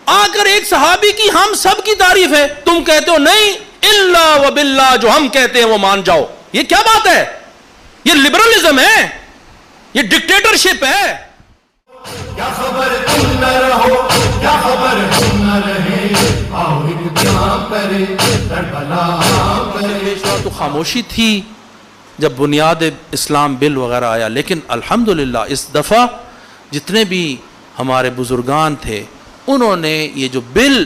آ کر ایک صحابی کی ہم سب کی تعریف ہے، تم کہتے ہو نہیں الا و باللہ، جو ہم کہتے ہیں وہ مان جاؤ. یہ کیا بات ہے؟ یہ لبرلزم ہے، یہ ڈکٹیٹرشپ ہے. کیا خبر تم نہ رہو، کیا خبر تم نہ رہے، آؤ انتظام کرے کربلا کرے. تو خاموشی تھی جب بنیاد اسلام بل وغیرہ آیا، لیکن الحمدللہ اس دفعہ جتنے بھی ہمارے بزرگان تھے انہوں نے یہ جو بل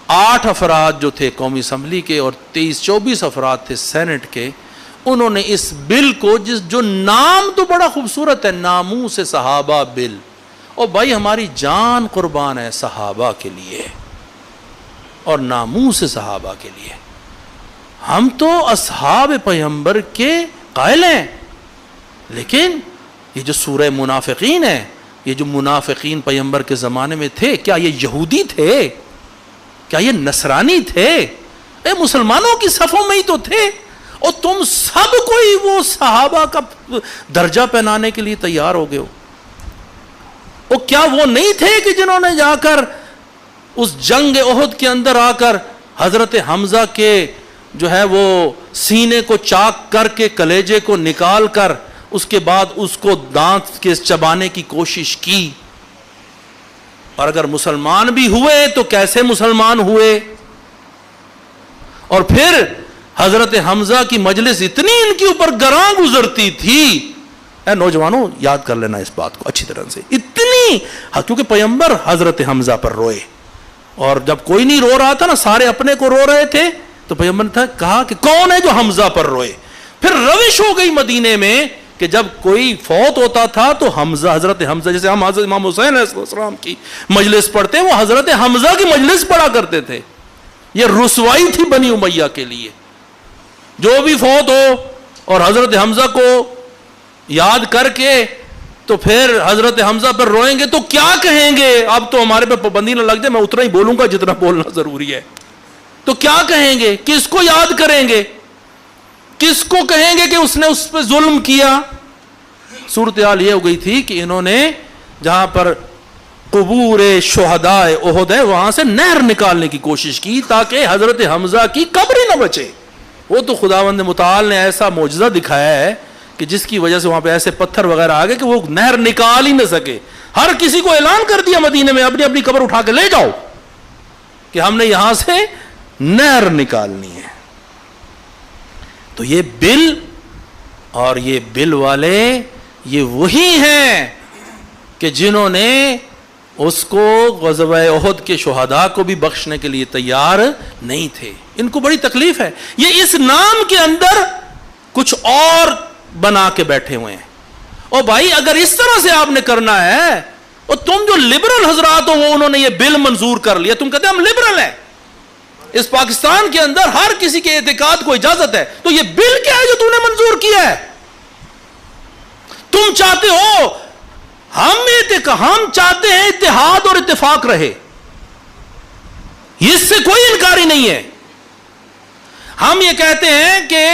8 افراد جو تھے قومی اسمبلی کے اور 23-24 افراد تھے سینٹ کے، انہوں نے اس بل کو جو نام تو بڑا خوبصورت ہے، ناموس صحابہ بل. اور بھائی ہماری جان قربان ہے صحابہ کے لیے اور ناموس صحابہ کے لیے. ہم تو اصحاب پیغمبر کے قائل ہیں، لیکن یہ جو سورہ منافقین ہے، یہ جو منافقین پیغمبر کے زمانے میں تھے، کیا یہ یہودی تھے؟ کیا یہ نصرانی تھے؟ اے مسلمانوں کی صفوں میں ہی تو تھے، اور تم سب کوئی وہ صحابہ کا درجہ پہنانے کے لیے تیار ہو گئے ہو. اور کیا وہ نہیں تھے کہ جنہوں نے جا کر اس جنگ احد کے اندر آ کر حضرت حمزہ کے جو ہے وہ سینے کو چاک کر کے کلیجے کو نکال کر اس کے بعد اس کو دانت کے چبانے کی کوشش کی؟ اور اگر مسلمان بھی ہوئے تو کیسے مسلمان ہوئے؟ اور پھر حضرت حمزہ کی مجلس اتنی ان کے اوپر گراں گزرتی تھی. اے نوجوانوں یاد کر لینا اس بات کو اچھی طرح سے، اتنی، کیونکہ پیغمبر حضرت حمزہ پر روئے، اور جب کوئی نہیں رو رہا تھا نا، سارے اپنے کو رو رہے تھے، تو پیغمبر نے کہا کہ کون ہے جو حمزہ پر روئے. پھر روش ہو گئی مدینے میں کہ جب کوئی فوت ہوتا تھا تو حمزہ، حضرت حمزہ، جیسے ہم حضرت امام حسین علیہ السلام کی مجلس پڑھتے، وہ حضرت حمزہ کی مجلس پڑھا کرتے تھے. یہ رسوائی تھی بنی امیہ کے لیے. جو بھی فوت ہو اور حضرت حمزہ کو یاد کر کے تو پھر حضرت حمزہ پر روئیں گے تو کیا کہیں گے؟ اب تو ہمارے پہ پابندی نہ لگ جائے، میں اتنا ہی بولوں گا جتنا بولنا ضروری ہے. تو کیا کہیں گے؟ کس کو یاد کریں گے؟ کس کو کہیں گے کہ اس نے اس پہ ظلم کیا؟ صورتحال یہ ہو گئی تھی کہ انہوں نے جہاں پر قبور شہداء احد ہے وہاں سے نہر نکالنے کی کوشش کی تاکہ حضرت حمزہ کی قبر ہی نہ بچے. وہ تو خداوند متعال نے ایسا معجزہ دکھایا ہے کہ جس کی وجہ سے وہاں پہ ایسے پتھر وغیرہ آ گئے کہ وہ نہر نکال ہی نہ سکے. ہر کسی کو اعلان کر دیا مدینے میں اپنی اپنی قبر اٹھا کے لے جاؤ کہ ہم نے یہاں سے نہر نکالنی ہے. تو یہ بل اور یہ بل والے یہ وہی ہیں کہ جنہوں نے اس کو غزوہ احد کے شہداء کو بھی بخشنے کے لیے تیار نہیں تھے. ان کو بڑی تکلیف ہے، یہ اس نام کے اندر کچھ اور بنا کے بیٹھے ہوئے ہیں. اور بھائی اگر اس طرح سے آپ نے کرنا ہے، اور تم جو لبرل حضرات ہو وہ انہوں نے یہ بل منظور کر لیا، تم کہتے ہیں ہم لبرل ہیں، اس پاکستان کے اندر ہر کسی کے اعتقاد کو اجازت ہے، تو یہ بل کیا ہے جو تم نے منظور کیا ہے؟ تم چاہتے ہو ہم چاہتے ہیں اتحاد اور اتفاق رہے، اس سے کوئی انکار ہی نہیں ہے. ہم یہ کہتے ہیں کہ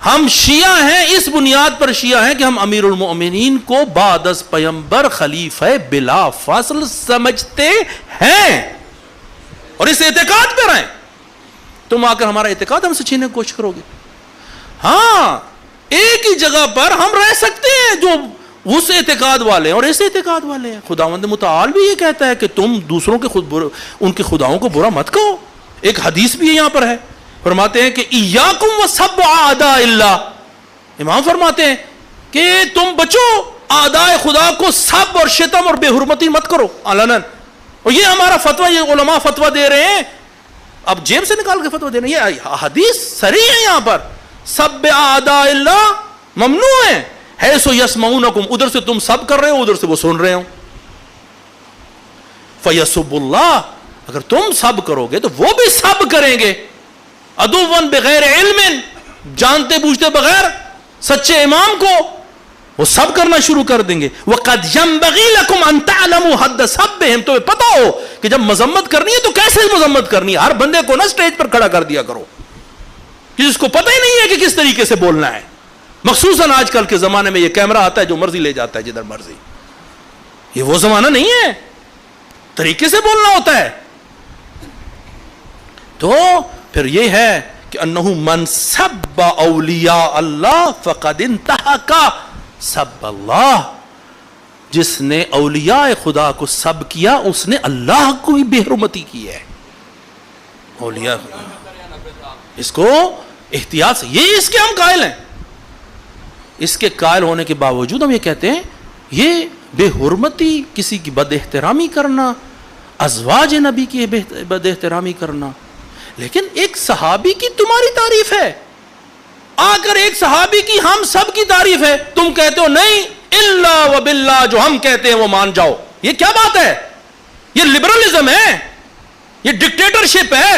ہم شیعہ ہیں، اس بنیاد پر شیعہ ہیں کہ ہم امیر المؤمنین کو بعد از پیغمبر خلیفہ بلا فاصل سمجھتے ہیں اور اس اعتقاد پر ہیں. تم آ کر ہمارا اعتقاد ہم سے چھیننے کی کوشش کرو گے. ہاں ایک ہی جگہ پر ہم رہ سکتے ہیں جو اس اعتقاد والے ہیں اور اس اعتقاد والے ہیں. خداوند متعال بھی یہ کہتا ہے کہ تم دوسروں کے ان کے خداؤں کو برا مت کہو. ایک حدیث بھی یہاں پر ہے، فرماتے ہیں کہ ایاکم وسب اعداء اللہ. امام فرماتے ہیں کہ تم بچو اعداء خدا کو سب اور شتم اور بے حرمتی مت کرو علناً. اور یہ ہمارا فتویٰ، یہ علماء فتویٰ دے رہے ہیں، اب جیب سے نکال کے فتویٰ دے رہے ہیں. یہ حدیث صریح ہے، یہاں پر سب اعداء اللہ ممنوع ہے. حیث یسمعونکم، ادھر سے تم سب کر رہے ہو ادھر سے وہ سن رہے ہو. فیسب اللہ، اگر تم سب کرو گے تو وہ بھی سب کریں گے. عدوً بغیر علم، جانتے بوجھتے بغیر سچے امام کو وہ سب کرنا شروع کر دیں گے. وَقَدْ يَنْبَغِي لَكُمْ أَن تَعْلَمُوا حَدَّ سَبِّهِمْ، تمہیں پتا ہو کہ جب مذمت کرنی ہے تو کیسے مذمت کرنی ہے. ہر بندے کو نہ سٹیج پر کھڑا کر دیا کرو جس کو پتہ ہی نہیں ہے کہ کس طریقے سے بولنا ہے. مخصوصاً آج کل کے زمانے میں یہ کیمرہ آتا ہے جو مرضی لے جاتا ہے جدھر مرضی. یہ وہ زمانہ نہیں ہے. طریقے سے بولنا ہوتا ہے. تو پھر یہ ہے کہ انہو من سب اولیاء اللہ فقد انتہک سب اللہ. جس نے اولیاء خدا کو سب کیا اس نے اللہ کو ہی بے حرمتی کی ہے. اولیاء اس کو احتیاط سے, یہ اس کے ہم قائل ہیں. اس کے قائل ہونے کے باوجود ہم یہ کہتے ہیں یہ بے حرمتی, کسی کی بد احترامی کرنا, ازواج نبی کی بد احترامی کرنا. لیکن ایک صحابی کی تمہاری تعریف ہے, آ کر ایک صحابی کی ہم سب کی تعریف ہے, تم کہتے ہو نہیں الا و باللہ جو ہم کہتے ہیں وہ مان جاؤ. یہ کیا بات ہے؟ یہ لبرلزم ہے, یہ ڈکٹیٹرشپ ہے.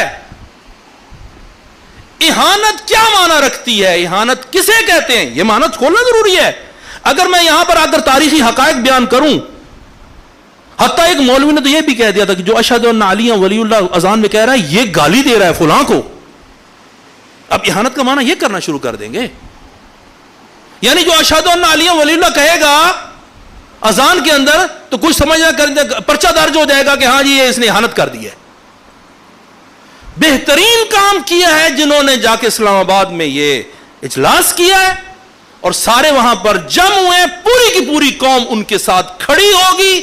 اہانت کیا معنی رکھتی ہے؟ اہانت کسے کہتے ہیں یہ معنی کھولنا ضروری ہے. اگر میں یہاں پر آ کر تاریخی حقائق بیان کروں, حتیٰ ایک مولوی نے تو یہ بھی کہہ دیا تھا کہ جو اشہد ان علی ولی اللہ اذان میں کہہ رہا ہے یہ گالی دے رہا ہے فلاں کو. اب اہانت کا معنی یہ کرنا شروع کر دیں گے, یعنی جو اشہد ان علی ولی اللہ کہے گا اذان کے اندر تو کچھ سمجھنا کر پرچہ درج ہو جائے گا کہ ہاں جی یہ اس نے اہانت کر دی ہے. بہترین کام کیا ہے جنہوں نے جا کے اسلام آباد میں یہ اجلاس کیا ہے اور سارے وہاں پر جم ہوئے, پوری کی پوری قوم ان کے ساتھ کھڑی ہوگی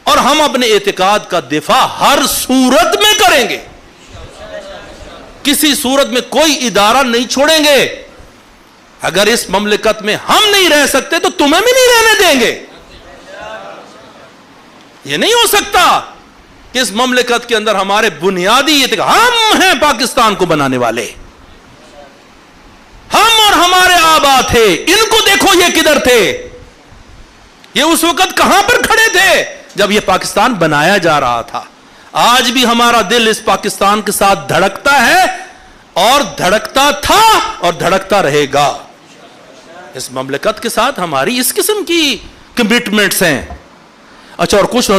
اور ہم اپنے اعتقاد کا دفاع ہر صورت میں کریں گے. کسی صورت میں کوئی ادارہ نہیں چھوڑیں گے. اگر اس مملکت میں ہم نہیں رہ سکتے تو تمہیں بھی نہیں رہنے دیں گے. یہ نہیں ہو سکتا کہ اس مملکت کے اندر ہمارے بنیادی ہم ہیں پاکستان کو بنانے والے, ہم اور ہمارے آبا تھے, ان کو دیکھو یہ کدھر تھے, یہ اس وقت کہاں پر کھڑے تھے جب یہ پاکستان بنایا جا رہا تھا. آج بھی ہمارا دل اس پاکستان کے ساتھ دھڑکتا ہے اور دھڑکتا تھا اور دھڑکتا رہے گا. اس مملکت کے ساتھ ہماری اس قسم کی کمٹمنٹس ہیں. اچھا, اور کچھ